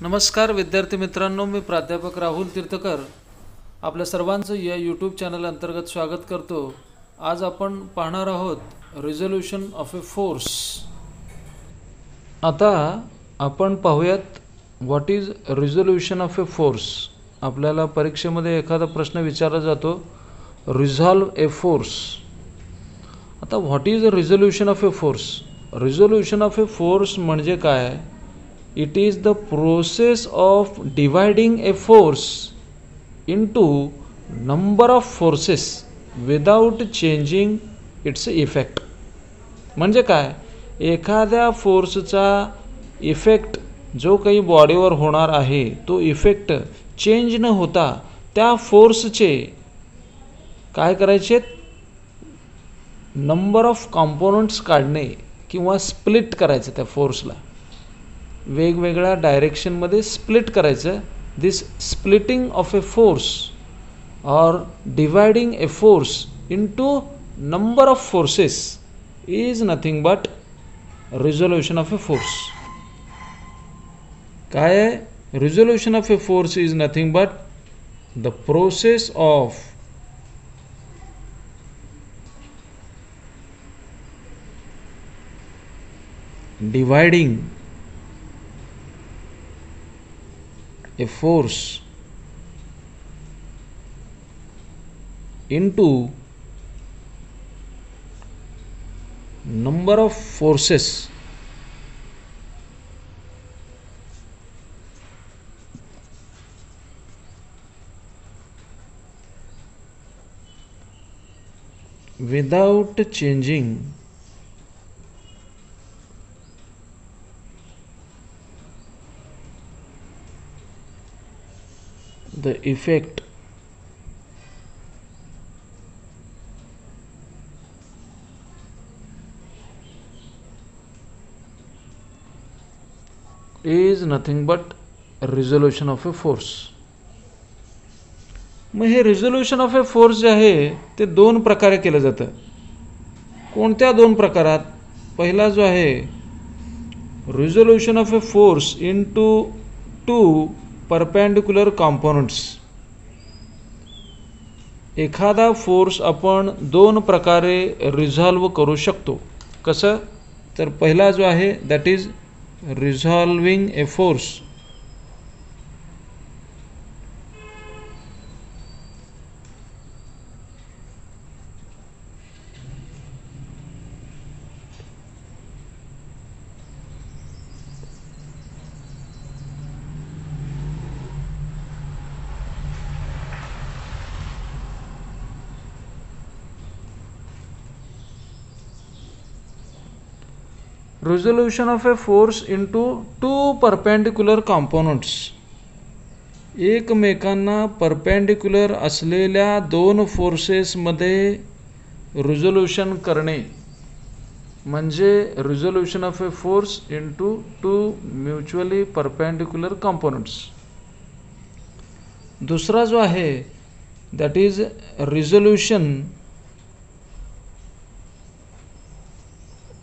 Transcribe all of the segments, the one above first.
नमस्कार विद्यार्थी मित्रांनो, मी प्राध्यापक राहुल तीर्थकर आपल्या सर्वांचं या यूट्यूब चॅनल अंतर्गत स्वागत करतो। आज आपण पाहणार आहोत रिझोल्यूशन ऑफ ए फोर्स। आता आपण पाहूयात what is resolution of a force. आपल्याला परीक्षेमध्ये एखादा प्रश्न विचारला जातो, रिझॉल्व ए फोर्स। आता what is resolution of a force? Resolution of a force म्हणजे काय? It is the process of dividing a force into number of forces without changing its effect. म्हणजे काय? एखाद्या फोर्सचा इफेक्ट जो काही बॉडीवर होणार आहे तो इफेक्ट चेंज न होता त्या फोर्सचे काय करायचे? नंबर ऑफ कॉम्पोनंट्स काढणे किंवा स्प्लिट करायचं त्या फोर्सला, वेगवेगळ्या डायरेक्शनमध्ये स्प्लिट करायचं। दिस स्प्लिटिंग ऑफ ए फोर्स और dividing A force into number of forces is nothing but resolution of a force. काय आहे? Resolution of a force is nothing but the process of dividing a force into number of forces without changing the effect is nothing but resolution of a force। मग हे resolution of a force जे आहे ते दोन प्रकारे केलं जातं। कोणत्या दोन प्रकारात? पहिला जो आहे resolution of a force into two perpendicular components. एखादा फोर्स आपण दोन प्रकारे रिझॉल्व करू शकतो। कसं? तर पहिला जो आहे that is resolving a force. Resolution of a force into two perpendicular components. एकमेकांना परपेंडिक्युलर असलेल्या दोन फोर्सेसमध्ये रिझोल्यूशन करणे म्हणजे resolution of a force into two mutually perpendicular components. दुसरा जो आहे that is resolution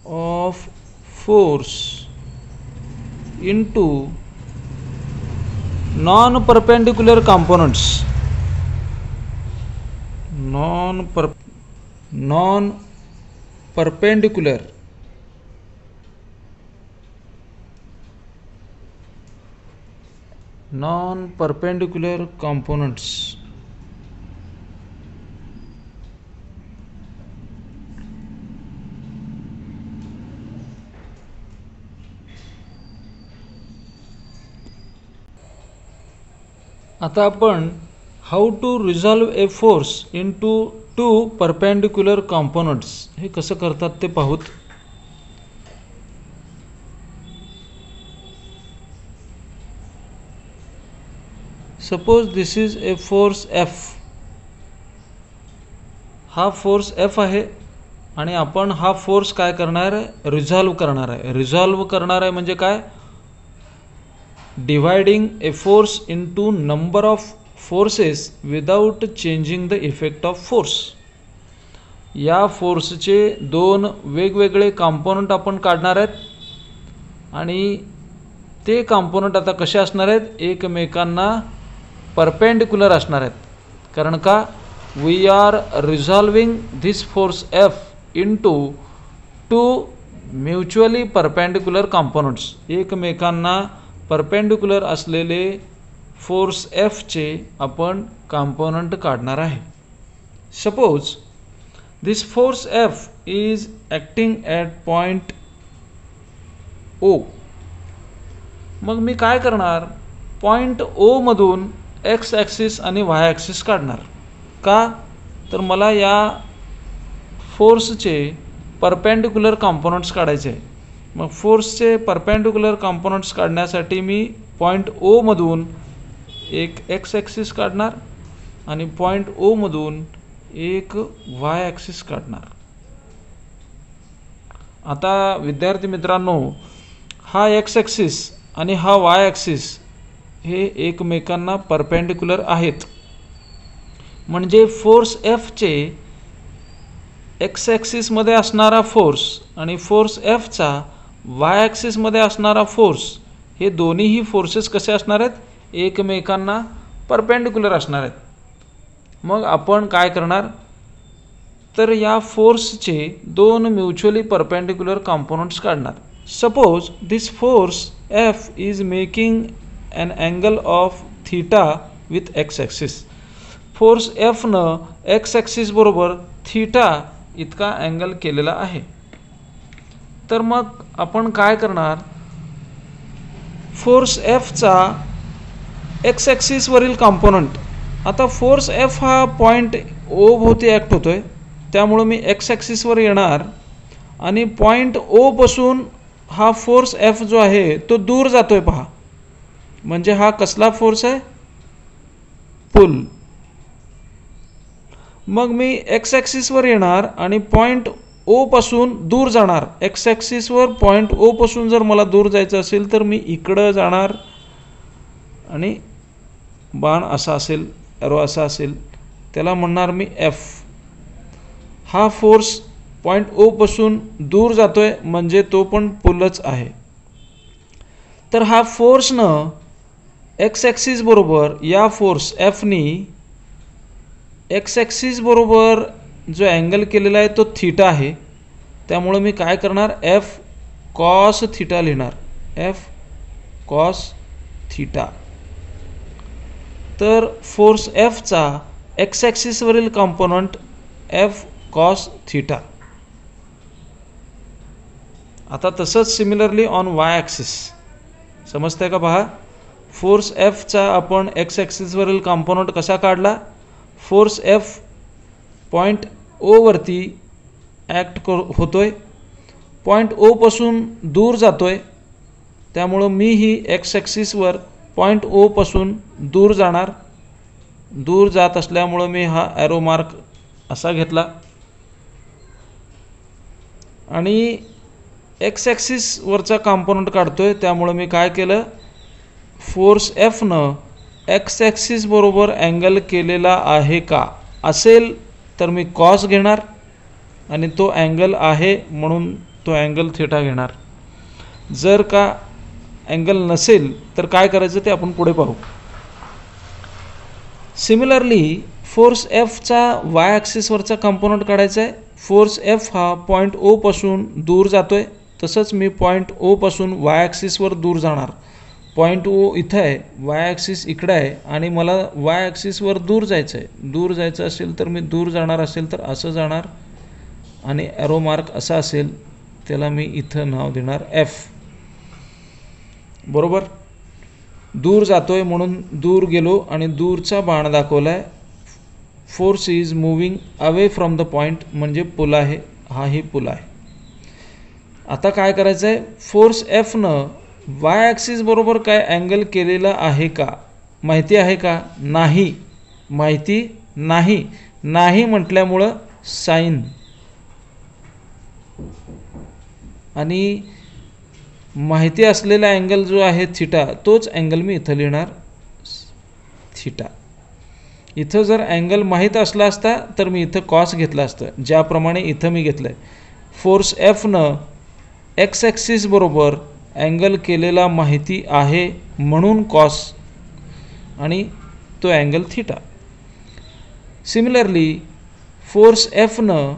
of force into non perpendicular components। non perpendicular components। आता आपण how to resolve a force into two perpendicular components हे कसं करतात ते पाहूत। Suppose this is a force F. हा फोर्स एफ आहे आणि आपण हा फोर्स काय करणार आहे? रिझॉल्व करणार आहे। रिझॉल्व करणार आहे म्हणजे काय? Dividing A force into number of forces without changing the effect of force. या फोर्सचे दोन वेगवेगळे कॉम्पोनंट आपण काढणार आहेत आणि ते कॉम्पोनंट आता कसे असणार आहेत, एकमेकांना परपेंडिक्युलर असणार आहेत. कारण का, we are resolving this force F into two mutually perpendicular components. एकमेकांना परपेंडिक्युलर असलेले फोर्स एफचे आपण कॉम्पोनंट काढणार आहे. Suppose this force F is acting at point O. मग मी काय करणार, पॉईंट ओ मधून एक्स ॲक्सिस आणि वाय ॲक्सिस काढणार. का, तर मला या फोर्सचे परपेंडिक्युलर कॉम्पोनंट्स काढायचे आहे. मग फोर्सचे परपेंडिक्युलर कॉम्पोनंट्स काढण्यासाठी मी पॉईंट ओ मधून एक एक्स ॲक्सिस काढणार आणि पॉईंट ओ मधून एक वाय ॲक्सिस काढणार. आता विद्यार्थी मित्रांनो, हा एक्स ॲक्सिस आणि हा वाय ॲक्सिस हे एकमेकांना परपेंडिक्युलर आहेत. म्हणजे फोर्स एफचे एक्स ॲक्सिसमध्ये असणारा फोर्स आणि फोर्स एफचा वाय ॲक्सिसमध्ये असणारा फोर्स हे दोन्हीही फोर्सेस कसे असणार आहेत, एकमेकांना परपेंडिक्युलर असणार आहेत. मग आपण काय करणार, तर या फोर्सचे दोन म्युच्युअली परपेंडिक्युलर कॉम्पोनंट्स काढणार. Suppose this force F is making an angle of theta with x axis. Force एफनं एक्स ॲक्सिस बरोबर थीटा इतका अँगल केलेला आहे. तर मग आपण काय करणार, फोर्स एफचा एक्स ॲक्सिसवरील कॉम्पोनंट, आता फोर्स एफ हा पॉईंट ओ भोवती ॲक्ट होतोय, त्यामुळं मी एक्स ॲक्सिसवर येणार आणि पॉईंट ओ पासून हा फोर्स एफ जो आहे तो दूर जातोय पहा. म्हणजे हा कसला फोर्स आहे, पुल. मग मी एक्स ॲक्सिसवर येणार आणि पॉईंट ओ पासून दूर जाणार. एक्स ॲक्सिसवर पॉईंट ओ पासून जर मला दूर जायचं असेल तर मी इकडं जाणार आणि बाण असा असेल, एरो असा असेल, त्याला म्हणणार मी एफ. हा फोर्स पॉईंट ओ पासून दूर जातोय म्हणजे तो पण पुलच आहे. तर हा फोर्सनं एक्स ॲक्सिस बरोबर या फोर्स एफनी एक्स ॲक्सिस बरोबर जो अँगल केलेला आहे तो थीटा आहे. त्यामुळे मी काय करणार, एफ कॉस थीटा लिहिणार, एफ कॉस थीटा. तर फोर्स एफचा एक्स ॲक्सिसवरील कॉम्पोनंट एफ कॉस थीटा. आता तसंच सिमिलरली ऑन वाय ॲक्सिस, समजतंय का पहा. फोर्स एफचा आपण एक्स ॲक्सिसवरील कॉम्पोनंट कसा काढला, फोर्स एफ पॉईंट ओवरती ॲक्ट होतोय, पॉईंट ओ पासून दूर जातोय, त्यामुळं मी ही एक्स ॲक्सिसवर पॉईंट ओ पासून दूर जाणार. दूर जात असल्यामुळं मी हा ॲरो मार्क असा घेतला आणि एक्स ॲक्सिसवरचा कॉम्पोनंट काढतोय. त्यामुळं मी काय केलं, फोर्स एफनं एक्स ॲक्सिस बरोबर अँगल केलेला आहे का, असेल तर मी कॉस घेणार आणि तो अँगल आहे म्हणून तो अँगल थीटा घेणार. जर का अँगल नसेल तर काय करायचं ते आपण पुढे पाहू. सिमिलरली फोर्स एफचा वाय ॲक्सिसवरचा कॉम्पोनंट काढायचा आहे. फोर्स एफ हा पॉईंट ओ पासून दूर जातोय, तसंच मी पॉईंट ओ पासून वाय ॲक्सिसवर दूर जाणार. पॉईंट ओ इथं आहे, वाय ॲक्सिस इकडं आहे आणि मला वाय ॲक्सिसवर दूर जायचं आहे. दूर जायचं असेल तर मी दूर जाणार असेल तर असं जाणार आणि ॲरो मार्क असा असेल, त्याला मी इथं नाव देणार एफ. बरोबर, दूर जातोय म्हणून दूर गेलो आणि दूरचा बाण दाखवला आहे. Force is moving away from the point म्हणजे पुल आहे, हाही पुल आहे. आता काय करायचं आहे, फोर्स एफनं वाय ॲक्सिस बरोबर काय अँगल केलेला आहे का, माहिती आहे का, नाही, माहिती नाही. नाही म्हटल्यामुळं साईन आणि माहिती असलेला अँगल जो आहे थीटा, तोच अँगल मी इथं लिहिणार थीटा. इथं जर अँगल माहीत असला असता तर मी इथं कॉस घेतला असतं, ज्याप्रमाणे इथं मी घेतलं आहे. फोर्स एफनं एक्स ॲक्सिस बरोबर अँगल केलेला माहिती आहे म्हणून कॉस आणि तो अँगल थीटा. सिमिलरली फोर्स Fनं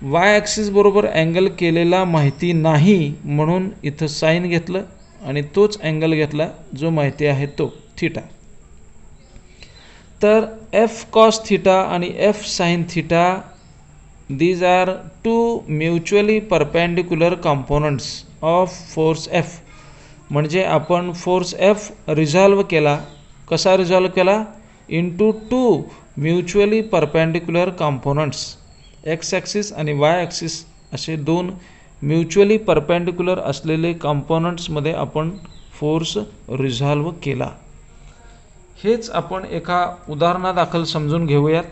वाय ॲक्सिस बरोबर अँगल केलेला माहिती नाही म्हणून इथं साईन घेतलं आणि तोच अँगल घेतला जो माहिती आहे तो थीटा. तर F कॉस थीटा आणि F sine theta these are two mutually perpendicular components of force F. म्हणजे आपण फोर्स F रिझॉल्व केला. कसा रिझॉल्व केला? Into two mutually perpendicular components. X axis आणि वाय ॲक्सिस असे दोन म्युच्युअली परपेंडिक्युलर असलेले कॉम्पोनंट्समध्ये आपण फोर्स रिझॉल्व केला. हेच आपण एका उदाहरणादाखल समजून घेऊयात.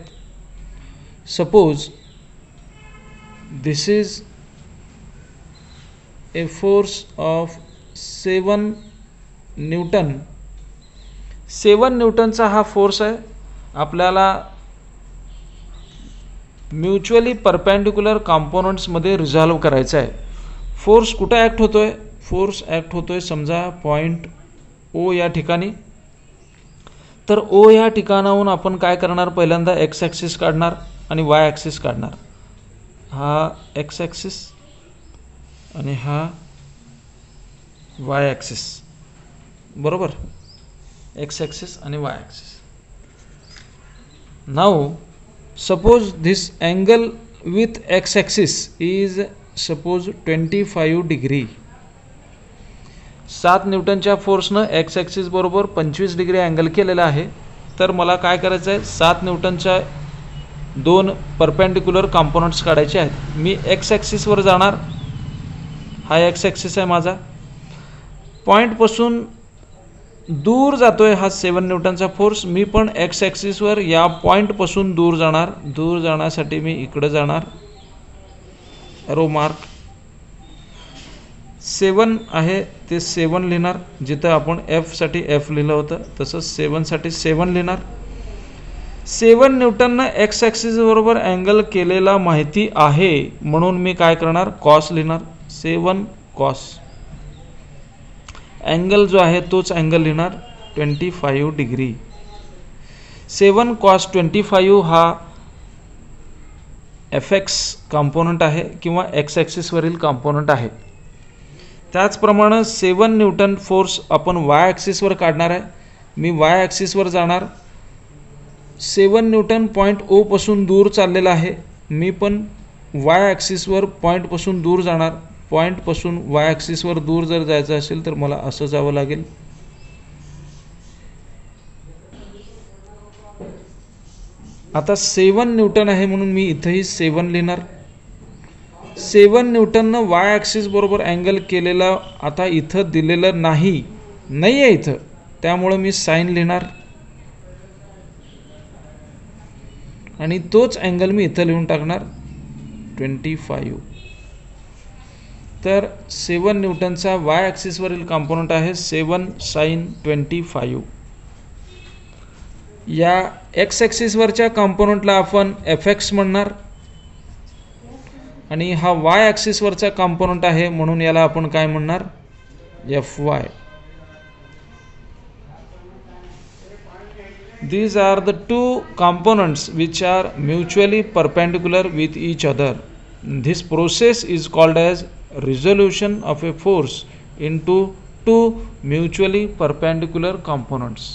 Suppose this is a force of 7 Newton. 7 न्यूटनचा हा फोर्स आहे. आपल्याला म्युच्युअली परपेंडिक्युलर कॉम्पोनंट्समध्ये रिझॉल्व करायचा आहे. फोर्स कुठे ॲक्ट होतोय? फोर्स ॲक्ट होतोय समजा पॉईंट ओ या ठिकाणी. तर ओ या ठिकाणाहून आपण काय करणार? पहिल्यांदा एक्स ॲक्सिस काढणार आणि वाय ॲक्सिस काढणार. हा एक्स ॲक्सिस आणि हा वाय ॲक्सिस. बरोबर? एक्स ॲक्सिस आणि Y axis. Now suppose this angle with x axis is suppose 25 degree. 7 न्यूटनच्या फोर्सनं x axis बरोबर 25 डिग्री अँगल केलेला आहे. तर मला काय करायचं आहे? 7 न्यूटनच्या दोन परपेंडिक्युलर कॉम्पोनंट्स काढायचे आहेत. मी एक्स ॲक्सिसवर जाणार. हा एक्स ॲक्सिस आहे माझा. पॉईंटपासून दूर जातोय हा 7 न्यूटनचा फोर्स. मी पण एक्स ॲक्सिसवर या पॉईंटपासून दूर जाणार. दूर जाण्यासाठी मी इकडे जाणार. एरो मार्क 7 आहे ते 7 लिहिणार. जिथं आपण F साठी F लिहिलं होतं तसंच 7 साठी 7 लिहिणार. 7 न्यूटननं एक्स ॲक्सिस बरोबर अँगल केलेला माहिती आहे म्हणून मी काय करणार? कॉस लिहिणार. 7 कॉस. अँगल जो आहे तोच अँगल लिहिणार 25 डिग्री. 7 कॉस 25 हा Fx कॉम्पोनंट आहे किंवा एक्स ॲक्सिसवरील कॉम्पोनंट आहे. त्याचप्रमाणे 7 न्यूटन फोर्स आपण वाय ॲक्सिसवर काढणार आहे. मी वाय ॲक्सिसवर जाणार. 7 न्यूटन पॉईंट ओ पासून दूर चाललेला आहे. मी पण वाय ॲक्सिसवर पॉईंटपासून दूर जाणार. पॉईंटपासून वाय ॲक्सिसवर दूर जर जायचं असेल तर मला असं जावं लागेल. आता 7 न्यूटन आहे म्हणून मी इथंही 7 लिहिणार. 7 न्यूटननं वाय ॲक्सिस बरोबर अँगल केलेला आता इथं दिलेलं नाही आहे इथं. त्यामुळं मी साइन लिहिणार आणि तोच अँगल मी इथं लिहून टाकणार 25. तर 7 न्यूटनचा वाय ॲक्सिसवरील कॉम्पोनंट आहे 7 साइन 25. या एक्स ॲक्सिसवरच्या कॉम्पोनंटला आपण Fx म्हणणार आणि हा वाय ॲक्सिसवरचा कॉम्पोनंट आहे म्हणून याला आपण काय म्हणणार? Fy. These are the two components which are mutually perpendicular with each other. This process is called as resolution of a force into two mutually perpendicular components.